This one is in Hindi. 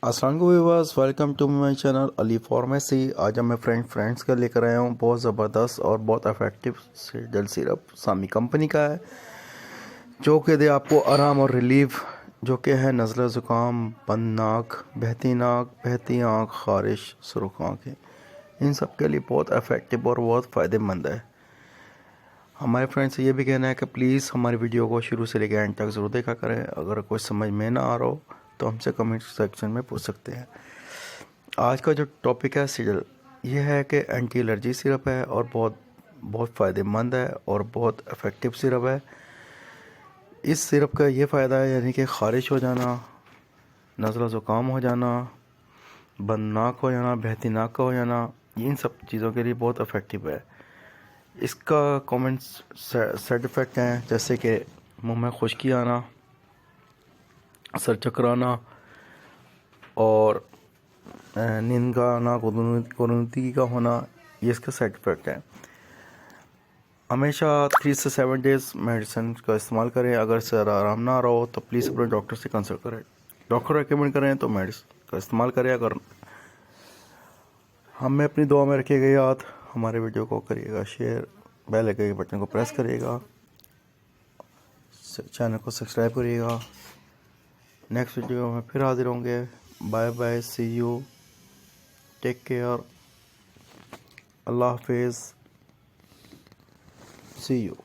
अस्सलाम वालेकुम viewers, welcome to my channel Ali pharmacy. आज मैं फ्रेंड्स का लेकर आया हूँ बहुत ज़बरदस्त और बहुत इफेक्टिव जल सिरप। सामी कंपनी का है जो कि दे आपको आराम और रिलीफ, जो कि है नज़ला ज़ुकाम, बंद नाक, बहती आँख, ख़ारिश, सुर्ख आँखें, इन सब के लिए बहुत इफेक्टिव और बहुत फ़ायदेमंद है। हमारे फ्रेंड्स से ये भी कहना है कि प्लीज़ हमारी वीडियो को शुरू से लेकर एंड तक ज़रूर देखा करें। अगर कुछ समझ में ना आ रहा हो तो हमसे कमेंट सेक्शन में पूछ सकते हैं। आज का जो टॉपिक है सिजल, ये है कि एंटी एलर्जी सिरप है और बहुत बहुत फ़ायदेमंद है और बहुत इफ़ेक्टिव सिरप है। इस सिरप का ये फ़ायदा है यानी कि ख़ारिश हो जाना, नज़ला ज़ुकाम हो जाना, बंद नाक हो जाना, बहती नाक का हो जाना, इन सब चीज़ों के लिए बहुत इफ़ेक्टिव है। इसका कॉमन साइड इफ़ेक्ट हैं जैसे कि मुंह में खुश्की आना, सर चकराना और नींद का आना, गुनगुनाहट का होना, ये इसका साइड इफ़ेक्ट है। हमेशा 3 से 7 डेज़ मेडिसिन का इस्तेमाल करें। अगर सर आराम ना आ रहा हो तो प्लीज़ अपने डॉक्टर से कंसल्ट करें। डॉक्टर रेकमेंड करें तो मेडिसिन का इस्तेमाल करें। अगर हमें अपनी दुआ में रखिएगा याद, हमारे वीडियो को करिएगा शेयर, बेल आइकन के बटन को प्रेस करिएगा, चैनल को सब्सक्राइब करिएगा। नेक्स्ट वीडियो में फिर हाजिर होंगे। Bye bye, see you, take care, अल्लाह हाफिज़, सी यू।